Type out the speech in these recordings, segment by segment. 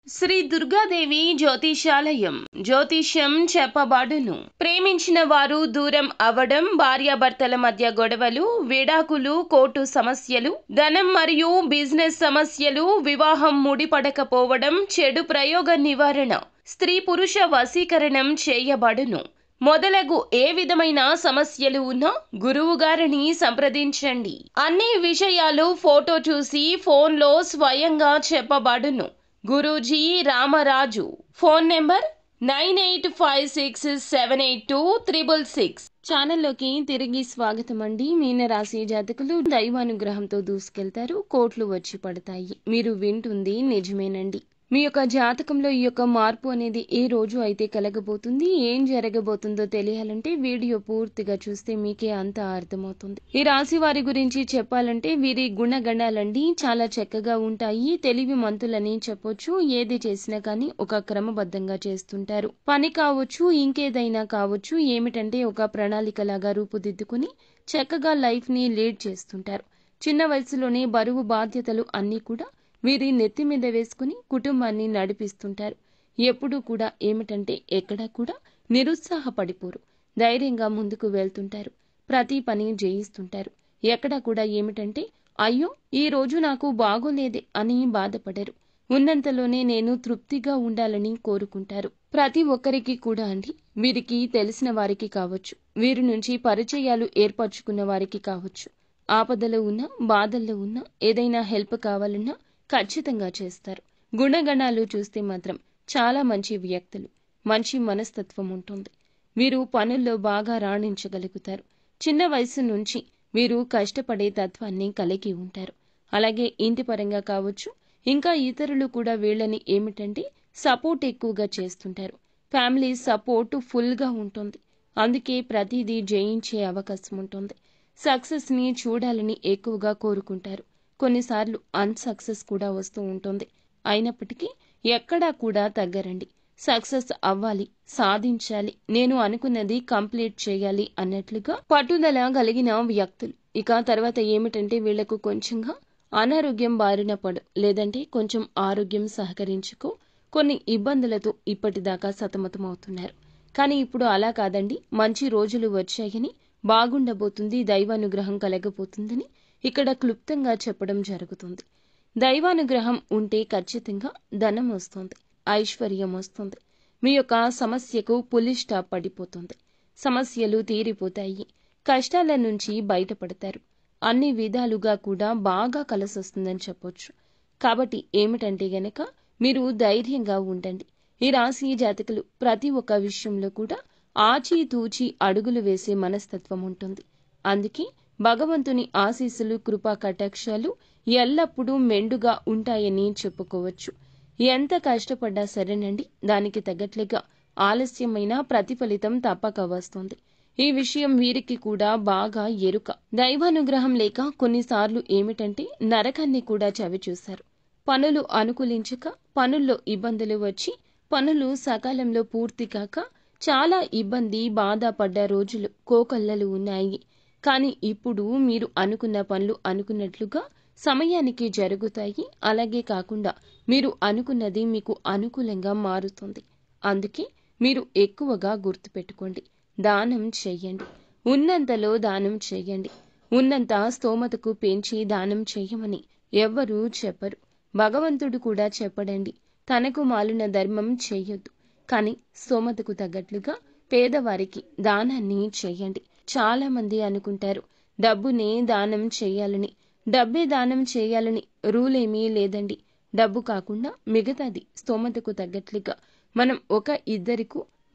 శ్రీ దుర్గాదేవి జ్యోతిషాలయం జ్యోతిష్యం చెప్పబడును. ప్రేమించిన వారు దూరం అవ్వడం, భార్యాభర్తల మధ్య గొడవలు, విడాకులు, కోర్టు సమస్యలు, ధనం మరియు బిజినెస్ సమస్యలు, వివాహం ముడిపడకపోవడం, చెడు ప్రయోగ నివారణ, స్త్రీ పురుష వశీకరణం చేయబడును. మొదలగు ఏ విధమైన సమస్యలు ఉన్నా గురువు గారిని సంప్రదించండి. అన్ని విషయాలు ఫోటో చూసి ఫోన్లో స్వయంగా చెప్పబడును. గురూజీ రామరాజు. Phone number 9856782666. ఛానల్లోకి తిరిగి స్వాగతం అండి. మీనరాశి జాతకులు దైవానుగ్రహంతో దూసుకెళ్తారు, కోట్లు వచ్చి పడతాయి. మీరు వింటుంది నిజమేనండి. మీ యొక్క జాతకంలో ఈ యొక్క మార్పు అనేది ఏ రోజు అయితే కలగబోతుంది, ఏం జరగబోతుందో తెలియాలంటే వీడియో పూర్తిగా చూస్తే మీకే అంతా అర్థమవుతుంది. ఈ రాశి వారి గురించి చెప్పాలంటే వీరి గుణగణాలండి చాలా చక్కగా ఉంటాయి. తెలివి మంతులని చెప్పొచ్చు. ఏది చేసినా కానీ ఒక క్రమబద్ధంగా చేస్తుంటారు. పని కావచ్చు, ఇంకేదైనా కావచ్చు, ఏమిటంటే ఒక ప్రణాళికలాగా రూపుదిద్దుకుని చక్కగా లైఫ్ ని లీడ్ చేస్తుంటారు. చిన్న వయసులోనే బరువు బాధ్యతలు అన్నీ కూడా వీరి నెత్తి మీద వేసుకుని కుటుంబాన్ని నడిపిస్తుంటారు. ఎప్పుడూ కూడా ఏమిటంటే ఎక్కడా కూడా నిరుత్సాహపడిపోరు. ధైర్యంగా ముందుకు వెళ్తుంటారు. ప్రతి పని జయిస్తుంటారు. ఎక్కడా కూడా ఏమిటంటే అయ్యో ఈ రోజు నాకు బాగోలేదే అని బాధపడరు. ఉన్నంతలోనే నేను తృప్తిగా ఉండాలని కోరుకుంటారు. ప్రతి ఒక్కరికి కూడా అండి, వీరికి తెలిసిన వారికి కావచ్చు, వీరి నుంచి పరిచయాలు ఏర్పరచుకున్న వారికి కావచ్చు, ఆపదలో ఉన్నా బాధల్లో ఉన్నా ఏదైనా హెల్ప్ కావాలన్నా ఖచ్చితంగా చేస్తారు. గుణగణాలు చూస్తే మాత్రం చాలా మంచి వ్యక్తులు, మంచి మనస్తత్వం ఉంటుంది. వీరు పనుల్లో బాగా రాణించగలుగుతారు. చిన్న వయసు నుంచి వీరు కష్టపడే తత్వాన్ని కలిగి ఉంటారు. అలాగే ఇంటి పరంగా కావచ్చు, ఇంకా ఇతరులు కూడా వీళ్ళని ఏమిటంటే సపోర్ట్ ఎక్కువగా చేస్తుంటారు. ఫ్యామిలీ సపోర్ట్ ఫుల్గా ఉంటుంది. అందుకే ప్రతిదీ జయించే అవకాశం ఉంటుంది. సక్సెస్ ని చూడాలని ఎక్కువగా కోరుకుంటారు. కొన్నిసార్లు అన్సక్సెస్ కూడా వస్తూ ఉంటుంది. అయినప్పటికీ ఎక్కడా కూడా తగ్గరండి. సక్సెస్ అవ్వాలి, సాధించాలి, నేను అనుకున్నది కంప్లీట్ చేయాలి అన్నట్లుగా పట్టుదల కలిగిన వ్యక్తులు. ఇక తర్వాత ఏమిటంటే వీళ్లకు కొంచెంగా అనారోగ్యం బారిన పడు, లేదంటే కొంచెం ఆరోగ్యం సహకరించుకో కొన్ని ఇబ్బందులతో ఇప్పటిదాకా సతమతమవుతున్నారు. కానీ ఇప్పుడు అలా కాదండి. మంచి రోజులు వచ్చాయని, బాగుండబోతుంది, దైవానుగ్రహం కలగబోతుందని ఇక్కడ క్లుప్తంగా చెప్పడం జరుగుతుంది. దైవానుగ్రహం ఉంటే ఖచ్చితంగా ధనం వస్తుంది, ఐశ్వర్యం వస్తుంది. మీ యొక్క సమస్యకు పులి స్టాప్ పడిపోతుంది. సమస్యలు తీరిపోతాయి. కష్టాల నుంచి బయటపడతారు. అన్ని విధాలుగా కూడా బాగా కలిసొస్తుందని చెప్పొచ్చు. కాబట్టి ఏమిటంటే గనక మీరు ధైర్యంగా ఉండండి. ఈ రాశి జాతకులు ప్రతి ఒక్క విషయంలో కూడా ఆచితూచి అడుగులు వేసే మనస్తత్వం ఉంటుంది. అందుకే భగవంతుని ఆశీస్సులు, కృపా కటాక్షాలు ఎల్లప్పుడూ మెండుగా ఉంటాయని చెప్పుకోవచ్చు. ఎంత కష్టపడ్డా సరేనండి, దానికి తగ్గట్లుగా ఆలస్యమైన ప్రతిఫలితం తప్పక వస్తుంది. ఈ విషయం వీరికి కూడా బాగా ఎరుక. దైవానుగ్రహం లేక కొన్నిసార్లు ఏమిటంటే నరకాన్ని కూడా చవిచూశారు. పనులు అనుకూలించక, పనుల్లో ఇబ్బందులు వచ్చి, పనులు సకాలంలో పూర్తి కాక చాలా ఇబ్బంది, బాధపడ్డ రోజులు కోకొల్లలు ఉన్నాయి. కానీ ఇప్పుడు మీరు అనుకున్న పనులు అనుకున్నట్లుగా సమయానికి జరుగుతాయి. అలాగే కాకుండా మీరు అనుకున్నది మీకు అనుకూలంగా మారుతుంది. అందుకే మీరు ఎక్కువగా గుర్తుపెట్టుకోండి, దానం చెయ్యండి. ఉన్నంతలో దానం చెయ్యండి. ఉన్నంత స్తోమతకు పెంచి దానం చెయ్యమని ఎవ్వరూ చెప్పరు. భగవంతుడు కూడా చెప్పడండి, తనకు మాలిన ధర్మం చెయ్యొద్దు, కానీ స్తోమతకు తగ్గట్లుగా పేదవారికి దానాన్ని చెయ్యండి. చాలా మంది అనుకుంటారు డబ్బునే దానం చేయాలని. డబ్బే దానం చేయాలని రూలేమీ లేదండి. డబ్బు కాకుండా మిగతాది స్తోమతకు తగ్గట్లుగా మనం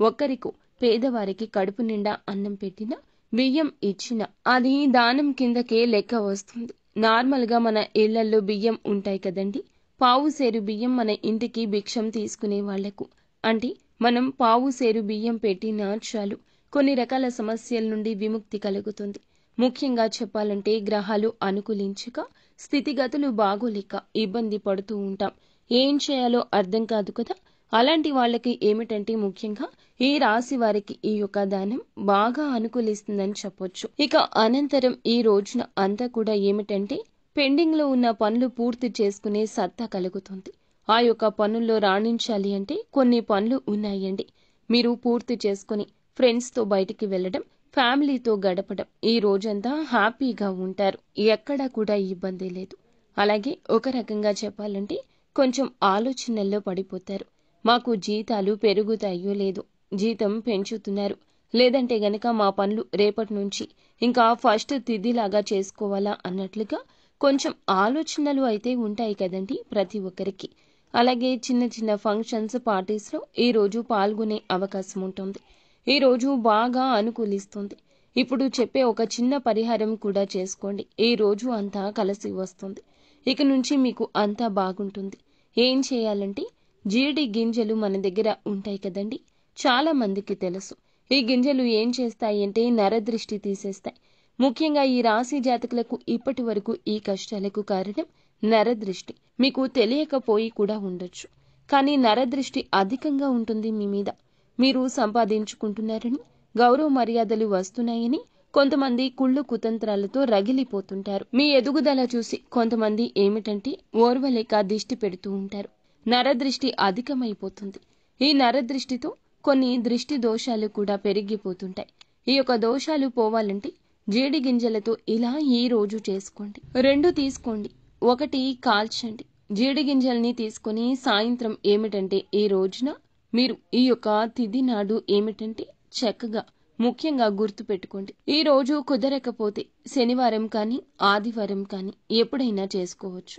ఒక్కరికో పేదవారికి కడుపు నిండా అన్నం పెట్టినా, బియ్యం ఇచ్చినా అది దానం కిందకే లెక్క వస్తుంది. నార్మల్ గా మన ఇళ్లలో బియ్యం ఉంటాయి కదండి. పావు సేరు బియ్యం మన ఇంటికి భిక్షం తీసుకునే వాళ్లకు, అంటే మనం పావు సేరు బియ్యం పెట్టినా చాలు, కొన్ని రకాల సమస్యల నుండి విముక్తి కలుగుతుంది. ముఖ్యంగా చెప్పాలంటే గ్రహాలు అనుకూలించక, స్థితిగతులు బాగోలేక ఇబ్బంది పడుతూ ఉంటాం. ఏం చేయాలో అర్థం కాదు కదా. అలాంటి వాళ్ళకి ఏమిటంటే ముఖ్యంగా ఈ రాశి వారికి ఈ యొక్క దానం బాగా అనుకూలిస్తుందని చెప్పొచ్చు. ఇక అనంతరం ఈ రోజున అంతా కూడా ఏమిటంటే పెండింగ్ లో ఉన్న పనులు పూర్తి చేసుకునే సత్తా కలుగుతుంది. ఆ యొక్క పనుల్లో రాణించాలి అంటే కొన్ని పనులు ఉన్నాయండి. మీరు పూర్తి చేసుకుని ఫ్రెండ్స్తో బయటికి వెళ్ళడం, ఫ్యామిలీతో గడపడం, ఈ రోజంతా హ్యాపీగా ఉంటారు. ఎక్కడా కూడా ఇబ్బంది లేదు. అలాగే ఒక రకంగా చెప్పాలంటే కొంచెం ఆలోచనల్లో పడిపోతారు. మాకు జీతాలు పెరుగుతాయో లేదో, జీతం పెంచుతున్నారు, లేదంటే గనక మా పనులు రేపటి నుంచి ఇంకా ఫస్ట్ తిథిలాగా చేసుకోవాలా అన్నట్లుగా కొంచెం ఆలోచనలు అయితే ఉంటాయి కదండి ప్రతి ఒక్కరికి. అలాగే చిన్న చిన్న ఫంక్షన్స్, పార్టీస్లో ఈరోజు పాల్గొనే అవకాశం ఉంటుంది. ఈరోజు బాగా అనుకూలిస్తుంది. ఇప్పుడు చెప్పే ఒక చిన్న పరిహారం కూడా చేసుకోండి. ఈ రోజు అంతా కలిసి వస్తుంది. ఇక నుంచి మీకు అంతా బాగుంటుంది. ఏం చేయాలంటే జీడి గింజలు మన దగ్గర ఉంటాయి కదండి, చాలా మందికి తెలుసు. ఈ గింజలు ఏం చేస్తాయంటే నరదృష్టి తీసేస్తాయి. ముఖ్యంగా ఈ రాశి జాతకులకు ఇప్పటి వరకు ఈ కష్టాలకు కారణం నరదృష్టి. మీకు తెలియకపోయి కూడా ఉండొచ్చు, కానీ నరదృష్టి అధికంగా ఉంటుంది మీ మీద. మీరు సంపాదించుకుంటున్నారని, గౌరవ మర్యాదలు వస్తున్నాయని కొంతమంది కుళ్ళు కుతంత్రాలతో రగిలిపోతుంటారు. మీ ఎదుగుదల చూసి కొంతమంది ఏమిటంటే ఓర్వలేక దిష్టి పెడుతూ ఉంటారు. నరదృష్టి అధికమైపోతుంది. ఈ నరదృష్టితో కొన్ని దృష్టి దోషాలు కూడా పెరిగిపోతుంటాయి. ఈ యొక్క దోషాలు పోవాలంటే జీడి గింజలతో ఇలా ఈ రోజు చేసుకోండి. 2 తీసుకోండి, 1 కాల్చండి. జీడి గింజల్ని తీసుకొని సాయంత్రం ఏమిటంటే ఈ రోజున మీరు ఈ యొక్క తిథి నాడు ఏమిటంటే చక్కగా ముఖ్యంగా గుర్తు పెట్టుకోండి. ఈ రోజు కుదరకపోతే శనివారం కానీ ఆదివారం కానీ ఎప్పుడైనా చేసుకోవచ్చు.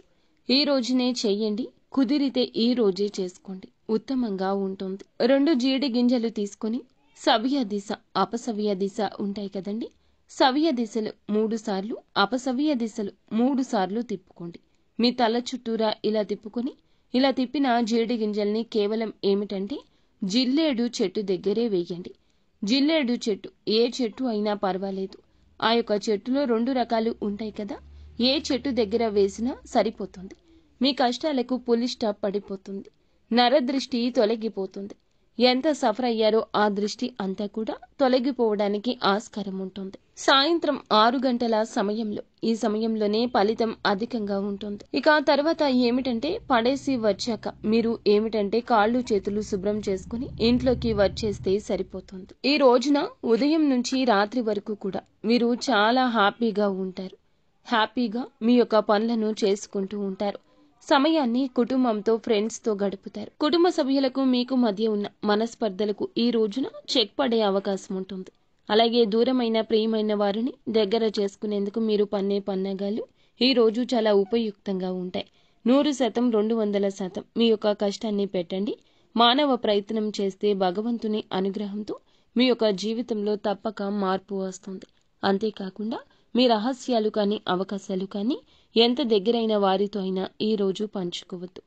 ఈ రోజునే చెయ్యండి. కుదిరితే ఈ రోజే చేసుకోండి, ఉత్తమంగా ఉంటుంది. 2 జీడి గింజలు తీసుకొని సవ్య దిశ, అపసవ్య దిశ ఉంటాయి కదండి, సవ్య దిశలు 3 సార్లు, అపసవ్య దిశలు 3 సార్లు తిప్పుకోండి. మీ తల చుట్టూరా ఇలా తిప్పుకొని, ఇలా తిప్పిన జీడి గింజల్ని కేవలం ఏమిటంటే జిల్లేడు చెట్టు దగ్గరే వేయండి. జిల్లేడు చెట్టు ఏ చెట్టు అయినా పర్వాలేదు. ఆ యొక్క చెట్టులో 2 రకాలు ఉంటాయి కదా, ఏ చెట్టు దగ్గర వేసినా సరిపోతుంది. మీ కష్టాలకు పులి స్టాప్ పడిపోతుంది. నరదృష్టి తొలగిపోతుంది. ఎంత సఫర్ అయ్యారో ఆ దృష్టి అంతా కూడా తొలగిపోవడానికి ఆస్కారం ఉంటుంది. సాయంత్రం 6 గంటల సమయంలో, ఈ సమయంలోనే ఫలితం అధికంగా ఉంటుంది. ఇక తర్వాత ఏమిటంటే పడేసి వచ్చాక మీరు ఏమిటంటే కాళ్ళు చేతులు శుభ్రం చేసుకుని ఇంట్లోకి వచ్చేస్తే సరిపోతుంది. ఈ రోజున ఉదయం నుంచి రాత్రి వరకు కూడా మీరు చాలా హ్యాపీగా ఉంటారు. హ్యాపీగా మీ యొక్క పనులను చేసుకుంటూ ఉంటారు. సమయాన్ని కుటుంబంతో, ఫ్రెండ్స్తో గడుపుతారు. కుటుంబ సభ్యులకు మీకు మధ్య ఉన్న మనస్పర్ధలకు ఈ రోజున చెక్ పడే అవకాశం ఉంటుంది. అలాగే దూరమైన ప్రియమైన వారిని దగ్గర చేసుకునేందుకు మీరు పన్నే పన్నాగాలు ఈ రోజు చాలా ఉపయుక్తంగా ఉంటాయి. 100%, 200% మీ యొక్క కష్టాన్ని పెట్టండి. మానవ ప్రయత్నం చేస్తే భగవంతుని అనుగ్రహంతో మీ యొక్క జీవితంలో తప్పక మార్పు వస్తుంది. అంతేకాకుండా మీ రహస్యాలు కానీ అవకాశాలు కానీ ఎంత దగ్గరైన వారితో అయినా ఈ రోజు పంచుకోవద్దు.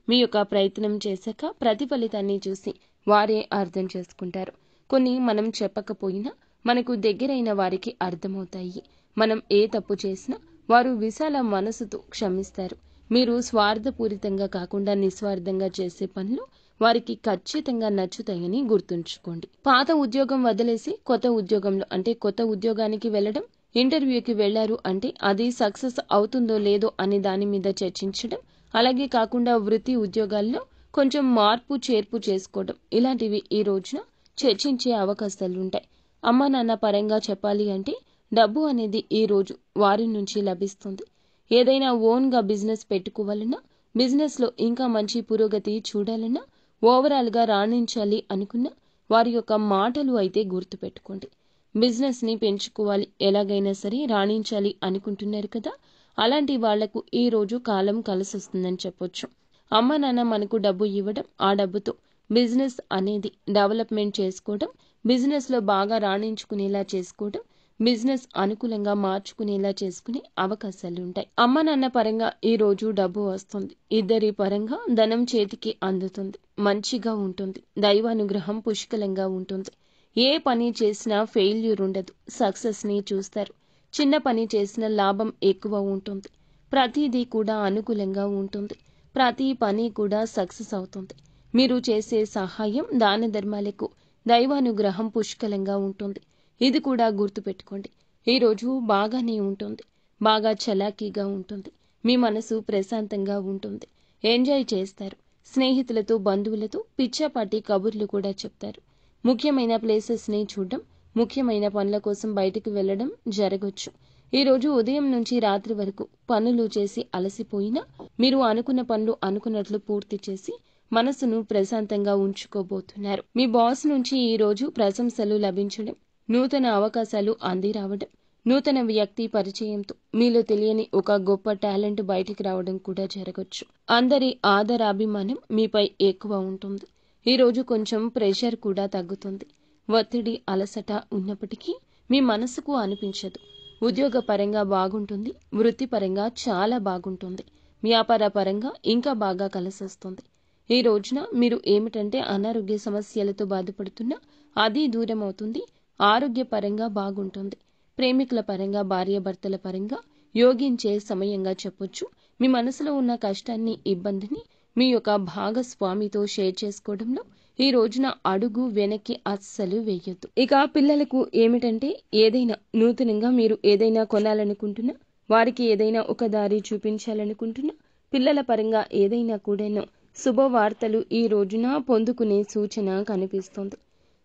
మీ యొక్క ప్రయత్నం చేశాక ప్రతిఫలితాన్ని చూసి వారే అర్థం చేసుకుంటారు. కొన్ని మనం చెప్పకపోయినా మనకు దగ్గరైన వారికి అర్థమవుతాయి. మనం ఏ తప్పు చేసినా వారు విశాల మనసుతో క్షమిస్తారు. మీరు స్వార్థపూరితంగా కాకుండా నిస్వార్థంగా చేసే పనులు వారికి ఖచ్చితంగా నచ్చుతాయని గుర్తుంచుకోండి. పాత ఉద్యోగం వదిలేసి కొత్త ఉద్యోగంలో అంటే కొత్త ఉద్యోగానికి వెళ్ళడం, ఇంటర్వ్యూకి వెళ్లారు అంటే అది సక్సెస్ అవుతుందో లేదో అనే దాని మీద చర్చించడం, అలాగే కాకుండా వృత్తి ఉద్యోగాల్లో కొంచెం మార్పు చేర్పు చేసుకోవడం, ఇలాంటివి ఈ రోజున చర్చించే అవకాశాలుంటాయి. అమ్మా నాన్న పరంగా చెప్పాలి అంటే డబ్బు అనేది ఈ రోజు వారి నుంచి లభిస్తుంది. ఏదైనా ఓన్గా బిజినెస్ పెట్టుకోవాలన్నా, బిజినెస్లో ఇంకా మంచి పురోగతి చూడాలన్నా, ఓవరాల్గా రాణించాలి అనుకున్నా వారి యొక్క మాటలు అయితే గుర్తుపెట్టుకోండి. బిజినెస్ని పెంచుకోవాలి, ఎలాగైనా సరే రాణించాలి అనుకుంటున్నారు కదా, అలాంటి వాళ్లకు ఈ రోజు కాలం కలిసొస్తుందని చెప్పొచ్చు. అమ్మ నాన్న మనకు డబ్బు ఇవ్వడం, ఆ డబ్బుతో బిజినెస్ అనేది డెవలప్మెంట్ చేసుకోవడం, బిజినెస్లో బాగా రాణించుకునేలా చేసుకోవడం, బిజినెస్ అనుకూలంగా మార్చుకునేలా చేసుకునే అవకాశాలుంటాయి. అమ్మ నాన్న పరంగా ఈ రోజు డబ్బు వస్తుంది. ఇద్దరి పరంగా ధనం చేతికి అందుతుంది. మంచిగా ఉంటుంది. దైవానుగ్రహం పుష్కలంగా ఉంటుంది. ఏ పని చేసినా ఫెయిల్యూర్ ఉండదు. సక్సెస్ని చూస్తారు. చిన్న పని చేసిన లాభం ఎక్కువ ఉంటుంది. ప్రతిదీ కూడా అనుకూలంగా ఉంటుంది. ప్రతి పని కూడా సక్సెస్ అవుతుంది. మీరు చేసే సహాయం, దాన ధర్మాలకు దైవానుగ్రహం పుష్కలంగా ఉంటుంది. ఇది కూడా గుర్తుపెట్టుకోండి. ఈరోజు బాగానే ఉంటుంది. బాగా చలాకీగా ఉంటుంది. మీ మనసు ప్రశాంతంగా ఉంటుంది. ఎంజాయ్ చేస్తారు. స్నేహితులతో బంధువులతో పిచ్చాపాటి కబుర్లు కూడా చెప్తారు. ముఖ్యమైన ప్లేసెస్ని చూడడం, ముఖ్యమైన పనుల కోసం బయటకు వెళ్లడం జరగొచ్చు. ఈ రోజు ఉదయం నుంచి రాత్రి వరకు పనులు చేసి అలసిపోయినా మీరు అనుకున్న పనులు అనుకున్నట్లు పూర్తి చేసి మనసును ప్రశాంతంగా ఉంచుకోబోతున్నారు. మీ బాస్ నుంచి ఈ రోజు ప్రశంసలు లభించడం, నూతన అవకాశాలు అంది రావడం, నూతన వ్యక్తి పరిచయంతో మీలో తెలియని ఒక గొప్ప టాలెంట్ బయటికి రావడం కూడా జరగచ్చు. అందరి ఆదరాభిమానం మీపై ఎక్కువ ఉంటుంది. ఈ రోజు కొంచెం ప్రెషర్ కూడా తగ్గుతుంది. ఒత్తిడి, అలసట ఉన్నప్పటికీ మీ మనసుకు అనిపించదు. ఉద్యోగపరంగా బాగుంటుంది. వృత్తిపరంగా చాలా బాగుంటుంది. వ్యాపార పరంగా ఇంకా బాగా కలిసొస్తుంది. ఈ రోజున మీరు ఏమిటంటే అనారోగ్య సమస్యలతో బాధపడుతున్నా అది దూరం అవుతుంది. ఆరోగ్యపరంగా బాగుంటుంది. ప్రేమికుల పరంగా, భార్యాభర్తల పరంగా యోగించే సమయంగా చెప్పొచ్చు. మీ మనసులో ఉన్న కష్టాన్ని, ఇబ్బందిని మీ యొక్క భాగస్వామితో షేర్ చేసుకోవడంలో ఈ రోజున అడుగు వెనక్కి అస్సలు వేయొద్దు. ఇక పిల్లలకు ఏమిటంటే ఏదైనా నూతనంగా మీరు ఏదైనా కొనాలనుకుంటున్నా, వారికి ఏదైనా ఒక దారి చూపించాలనుకుంటున్నా, పిల్లల పరంగా ఏదైనా కూడాను శుభవార్తలు ఈ రోజున పొందుకునే సూచన కనిపిస్తోంది.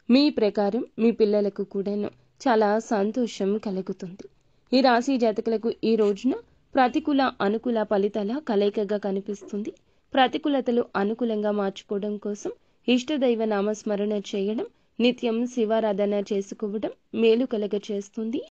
మీ ప్రకారం మీ పిల్లలకు కూడాను చాలా సంతోషం కలుగుతుంది. ఈ రాశి జాతకులకు ఈ రోజున ప్రతికూల, అనుకూల ఫలితాల కలయికగా కనిపిస్తుంది. ప్రతికూలతలు అనుకూలంగా మార్చుకోవడం కోసం ఇష్టదైవ నామస్మరణ చేయడం, నిత్యం శివారాధన చేసుకోవడం మేలు కలగ చేస్తుంది.